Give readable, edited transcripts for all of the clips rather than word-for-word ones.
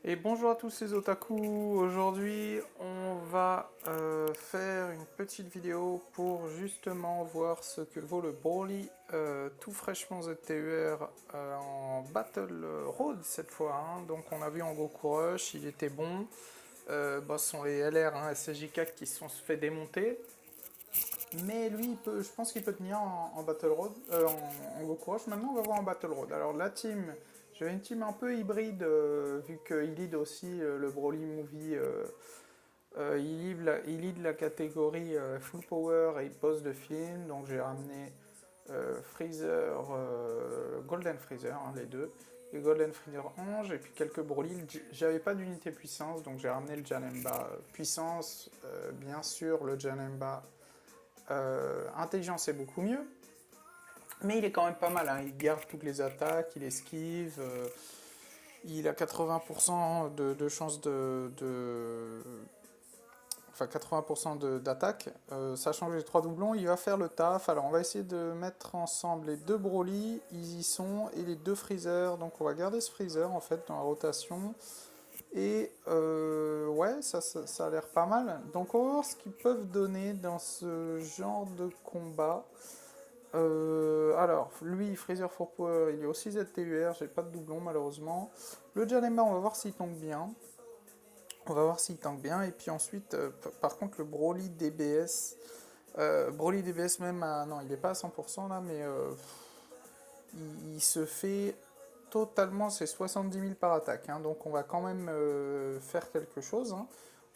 Et bonjour à tous ces otaku. Aujourd'hui, on va faire une petite vidéo pour justement voir ce que vaut le Broly tout fraîchement ZTUR en Battle Road cette fois, hein. Donc on a vu en Goku Rush, il était bon. Ce sont les LR, hein, SSJ4 qui se sont fait démonter. Mais lui, je pense qu'il peut tenir en Battle Road, en Goku Rush. Maintenant, on va voir en Battle Road. Alors, la team, j'avais une team un peu hybride, vu qu'il lead aussi le Broly Movie. Il lead la catégorie Full Power et boss de film. Donc, j'ai ramené Freezer, Golden Freezer, hein, les deux. Et Golden Freezer Ange, et puis quelques Broly. J'avais pas d'unité puissance, donc j'ai ramené le Janemba puissance. Bien sûr, le Janemba intelligence c'est beaucoup mieux, mais il est quand même pas mal, hein. Il garde toutes les attaques, il esquive, il a 80% de chances enfin 80% d'attaque, sachant que j'ai 3 doublons, il va faire le taf. Alors on va essayer de mettre ensemble les deux Broly, ils y sont, et les deux Freezer, donc on va garder ce Freezer en fait dans la rotation. Et ouais, ça a l'air pas mal. Donc on va voir ce qu'ils peuvent donner dans ce genre de combat. Alors, lui, Freezer for Power, il est aussi ZTUR, j'ai pas de doublon malheureusement. Le Janemba, on va voir s'il tank bien. On va voir s'il tank bien. Et puis ensuite, par contre, le Broly DBS. Broly DBS même, non, il est pas à 100% là, mais il se fait totalement ses 70 000 par attaque, hein. Donc on va quand même faire quelque chose, hein.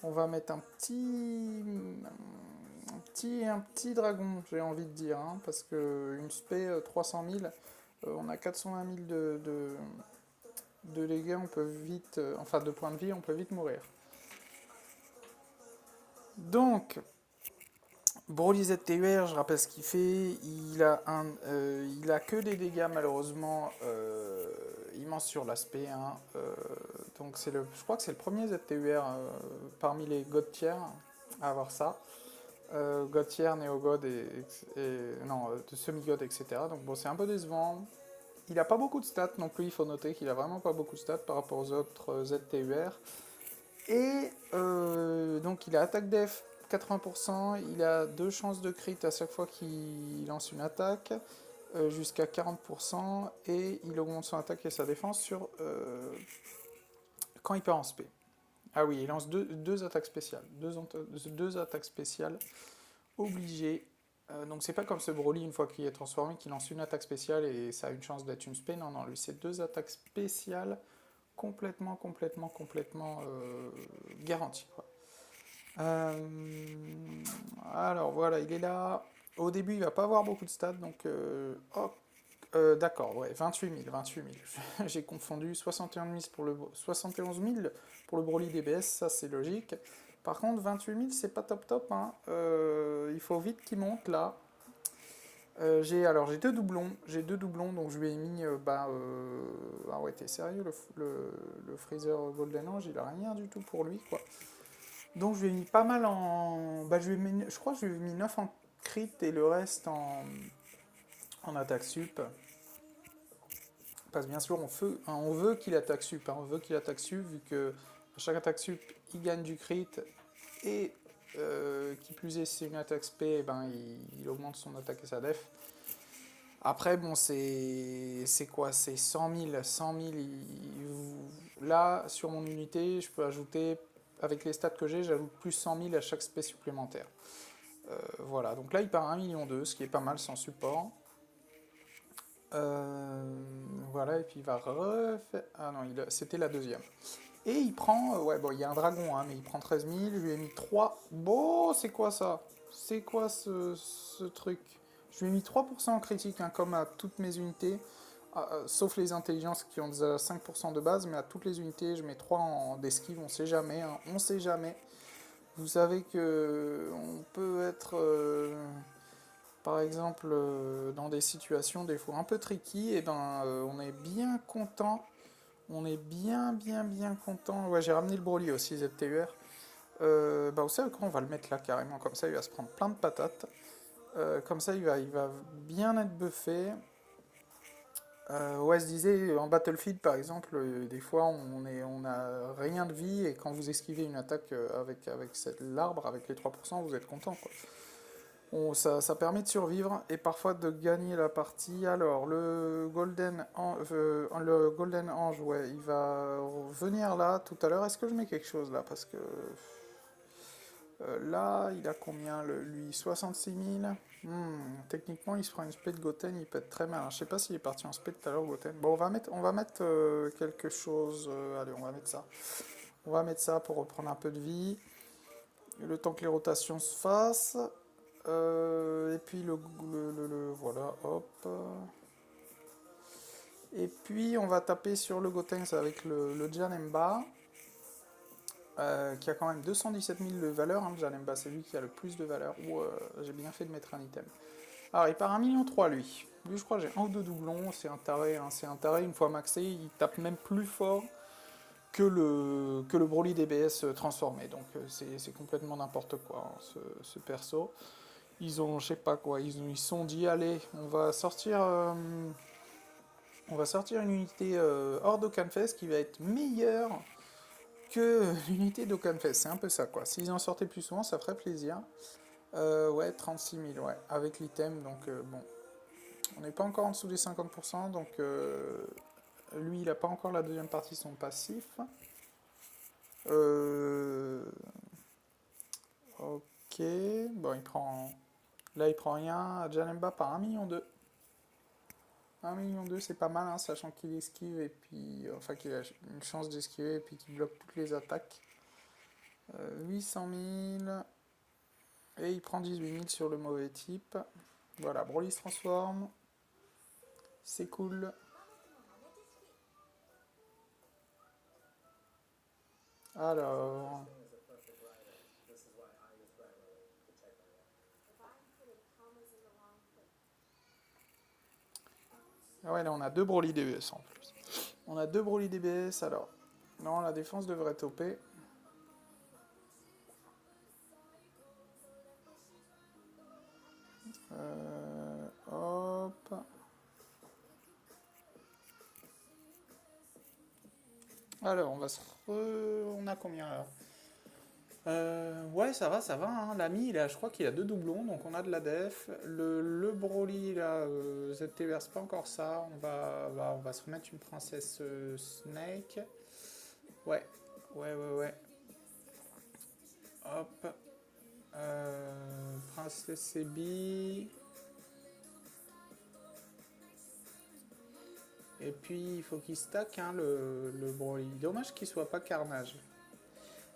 On va mettre un petit dragon, j'ai envie de dire, hein, parce que une spé 300 000, on a 420 000 de dégâts, on peut vite, enfin de points de vie, on peut vite mourir. Donc, Broly ZTUR, je rappelle ce qu'il fait. Il a que des dégâts malheureusement immenses sur l'aspect, hein. Donc je crois que c'est le premier ZTUR parmi les God tier à avoir ça. God tier, Neo God non, de semi-God, etc. Donc bon, c'est un peu décevant. Il n'a pas beaucoup de stats non plus, il faut noter qu'il a vraiment pas beaucoup de stats par rapport aux autres ZTUR. Et donc il a attaque def 80%, il a 2 chances de crit à chaque fois qu'il lance une attaque, jusqu'à 40%, et il augmente son attaque et sa défense quand il part en spé. Ah oui, il lance deux attaques spéciales, deux attaques spéciales obligées. Donc c'est pas comme ce Broly, une fois qu'il est transformé, qui lance une attaque spéciale et ça a une chance d'être une spé. Non, non, lui c'est deux attaques spéciales complètement garanties, quoi. Alors voilà, il est là. Au début, il va pas avoir beaucoup de stats, donc d'accord, ouais, 28 000. J'ai confondu 71 000 pour le Broly DBS, ça c'est logique. Par contre, 28 000, c'est pas top top, hein. Il faut vite qu'il monte là. J'ai deux doublons, donc je lui ai mis, ah ouais, t'es sérieux, le Freezer Golden Ange, il a rien du tout pour lui, quoi. Donc je lui ai mis pas mal en. Je crois que je lui ai mis 9 en crit et le reste en attaque sup. Parce que bien sûr, on veut qu'il attaque sup, hein. On veut qu'il attaque sup, vu que à chaque attaque sup, il gagne du crit. Et qui plus est, si c'est une attaque spé, eh ben, il augmente son attaque et sa def. Après, bon, c'est quoi? C'est 100 000. 100 000 là, sur mon unité, je peux ajouter, avec les stats que j'ai, j'ajoute plus 100 000 à chaque spé supplémentaire. Voilà, donc là, il part à 1,2 million, ce qui est pas mal sans support. Voilà, et puis il va refaire. Ah non, c'était la deuxième. Et il prend. Ouais, bon, il y a un dragon, hein, mais il prend 13 000. Je lui ai mis 3. Bon, c'est quoi ça? C'est quoi ce truc? Je lui ai mis 3% en critique, hein, comme à toutes mes unités. Sauf les intelligences qui ont déjà 5% de base, mais à toutes les unités, je mets 3 en d'esquive. On sait jamais, hein, on sait jamais. Vous savez que on peut être. Par exemple, dans des situations des fois un peu tricky, et ben on est bien content. On est bien content. Ouais, j'ai ramené le Broly aussi, ZTUR. Bah, vous savez quoi, on va le mettre là carrément, comme ça il va se prendre plein de patates. Comme ça il va bien être buffé. Ouais, je disais, en Battlefield par exemple, des fois on a rien de vie et quand vous esquivez une attaque avec l'arbre, avec les 3%, vous êtes content, quoi. Ça permet de survivre et parfois de gagner la partie. Alors, le Golden Ange, ouais, il va venir là tout à l'heure. Est-ce que je mets quelque chose là? Parce que là, il a combien, lui? 66 000. Techniquement, il se prend une spé de Goten, il peut être très mal. Je sais pas s'il est parti en spé tout à l'heure, Goten. Bon, on va mettre quelque chose. Allez, on va mettre ça. On va mettre ça pour reprendre un peu de vie. Le temps que les rotations se fassent. Et puis voilà, hop. Et puis on va taper sur le Gotenks avec le Janemba, qui a quand même 217 000 de valeur. Hein, le Janemba, c'est lui qui a le plus de valeur. J'ai bien fait de mettre un item. Alors il part 1,3 million lui. Lui, je crois que j'ai un ou deux doublons. C'est un taré, hein, c'est un taré. Une fois maxé, il tape même plus fort que le Broly DBS transformé. Donc c'est complètement n'importe quoi, hein, ce perso. Ils ont, je sais pas quoi, ils se sont dit, allez, on va sortir une unité hors d'Okanfest qui va être meilleure que l'unité d'Okanfest. C'est un peu ça, quoi. S'ils en sortaient plus souvent, ça ferait plaisir. Ouais, 36 000, ouais, avec l'item, donc bon. On n'est pas encore en dessous des 50%, donc lui, il n'a pas encore la deuxième partie de son passif. Euh, ok, bon, là, il prend rien. Janemba par 1,2 million. 1,2 million, c'est pas mal, hein, sachant qu'il esquive et puis. Enfin, qu'il a une chance d'esquiver et puis qu'il bloque toutes les attaques. 800 000. Et il prend 18 000 sur le mauvais type. Voilà, Broly se transforme. C'est cool. Alors. Ah ouais, là on a deux Broly DBS en plus. On a deux Broly DBS, alors. Non, la défense devrait être OP. Hop. Alors, on a combien là? Ouais, ça va, hein. L'ami, je crois qu'il a deux doublons, donc on a de la def. Le Broly, là, ZTVR, c'est pas encore ça. On va se remettre une princesse Snake. Ouais, ouais. Hop. Princesse Sebi. Et puis, il faut qu'il stack, hein, le Broly. Dommage qu'il soit pas Carnage.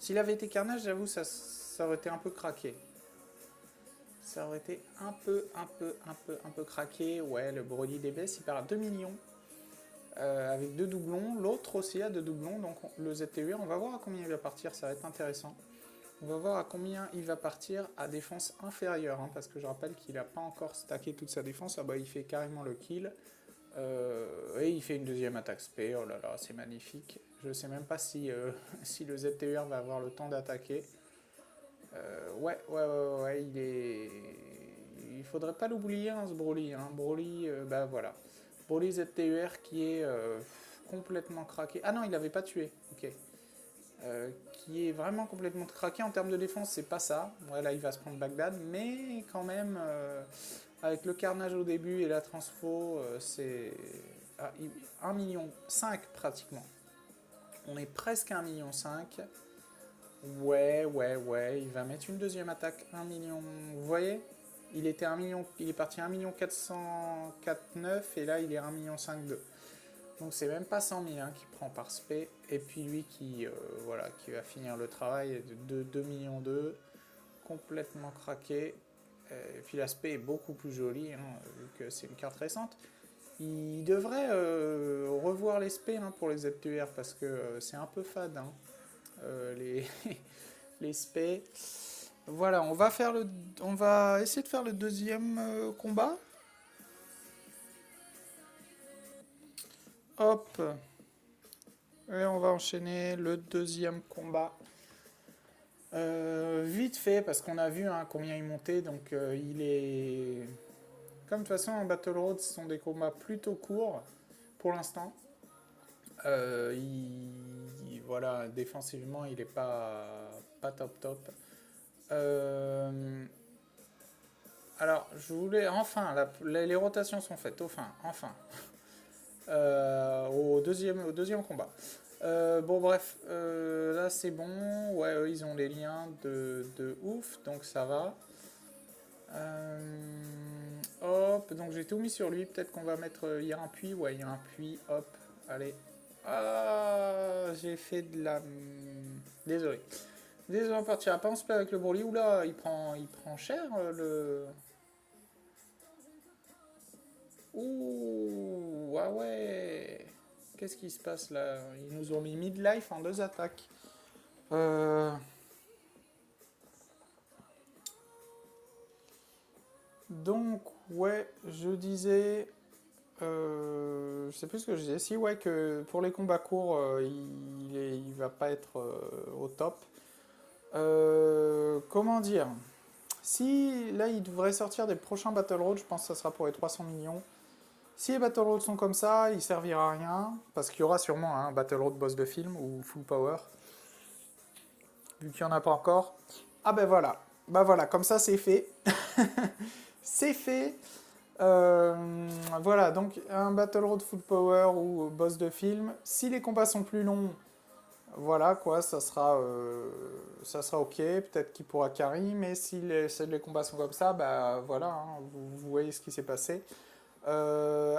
S'il avait été Carnage, j'avoue, ça aurait été un peu craqué. Ça aurait été un peu craqué. Ouais, le Broly DBS, il part à 2 millions. Avec deux doublons. L'autre aussi a deux doublons. Donc le ZTUR, on va voir à combien il va partir. Ça va être intéressant. On va voir à combien il va partir à défense inférieure. Hein, parce que je rappelle qu'il n'a pas encore stacké toute sa défense. Ah bah, il fait carrément le kill. Et il fait une deuxième attaque spé. Oh là là, c'est magnifique. Je sais même pas si, si le ZTUR va avoir le temps d'attaquer. Ouais, il faudrait pas l'oublier, hein, ce Broly. Hein. Broly, bah voilà. Broly ZTUR qui est complètement craqué. Ah non, il n'avait pas tué. Ok. Qui est vraiment complètement craqué en termes de défense, c'est pas ça. Ouais, là, il va se prendre Bagdad, mais quand même, avec le carnage au début et la transfo, c'est 1,5 million pratiquement. On est presque à 1,5 million. Ouais, il va mettre une deuxième attaque, 1 million. Vous voyez, il était 1 million, il est parti 1 409 et là il est 1 million 2. Donc c'est même pas 100 000 hein, qu'il prend par spé. Et puis lui voilà, qui va finir le travail de 2 millions 2, complètement craqué. Et puis l'aspect est beaucoup plus joli, hein, vu que c'est une carte récente. Il devrait revoir les spé hein, pour les ZTUR parce que c'est un peu fade. Hein, les, les spé. Voilà, on va essayer de faire le deuxième combat. Hop, et on va enchaîner le deuxième combat. Vite fait, parce qu'on a vu hein, combien il montait, donc il est... Comme de toute façon en Battle Road, ce sont des combats plutôt courts. pour l'instant. Voilà, défensivement, il est pas top top. Euh, alors, je voulais, enfin, les rotations sont faites, enfin, au deuxième combat. Bon, bref, là c'est bon. Ouais, eux, ils ont les liens de ouf, donc ça va. Hop, donc j'ai tout mis sur lui. Peut-être qu'on va mettre. Il y a un puits, ouais, il y a un puits. Hop, allez. Ah, j'ai fait de la. Désolé. Désolé, on partira pas en spé avec le Broly. Oula, il prend cher le. Ouh, ah ouais. Qu'est-ce qui se passe là? Ils nous ont mis mid-life en 2 attaques. Euh, donc, ouais, je disais. Je sais plus ce que je disais. Si, ouais, que pour les combats courts, il va pas être au top. Comment dire? Si là, il devrait sortir des prochains Battle Road, je pense que ça sera pour les 300 millions. Si les Battle Road sont comme ça, il servira à rien, parce qu'il y aura sûrement un Battle Road boss de film ou full power, vu qu'il n'y en a pas encore. Ah ben voilà, bah voilà, comme ça c'est fait. C'est fait. Voilà, donc un Battle Road full power ou boss de film. Si les combats sont plus longs, voilà quoi, ça sera ok. Peut-être qu'il pourra carry, mais si les combats sont comme ça, bah voilà, hein, vous voyez ce qui s'est passé.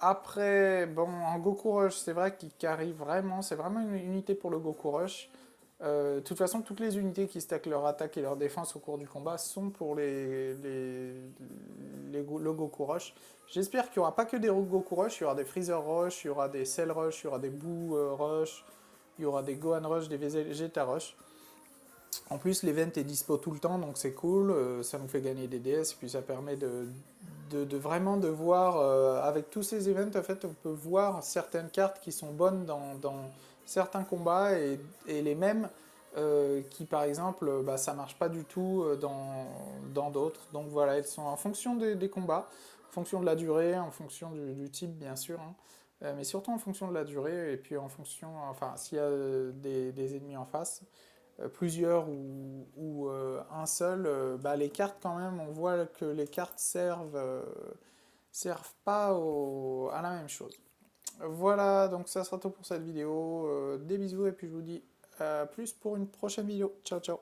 Après, bon, en Goku Rush, c'est vrai qu'il carry vraiment, c'est vraiment une unité pour le Goku Rush. De toute façon, toutes les unités qui stackent leur attaque et leur défense au cours du combat sont pour le Goku Rush. J'espère qu'il n'y aura pas que des Goku Rush, il y aura des Freezer Rush, il y aura des Cell Rush, il y aura des Boo Rush, il y aura des Gohan Rush, des Vegeta Rush. En plus, l'event est dispo tout le temps, donc c'est cool, ça nous fait gagner des DS, et puis ça permet de vraiment de voir, avec tous ces events, en fait, on peut voir certaines cartes qui sont bonnes dans certains combats, et les mêmes qui, par exemple, bah, ça marche pas du tout dans d'autres. Donc voilà, elles sont en fonction des combats, en fonction de la durée, en fonction du type, bien sûr, hein, mais surtout en fonction de la durée, et puis en fonction, enfin, s'il y a des ennemis en face plusieurs ou un seul, bah, les cartes quand même, on voit que les cartes servent pas à la même chose. Voilà, donc ça sera tout pour cette vidéo. Des bisous et puis je vous dis à plus pour une prochaine vidéo. Ciao ciao.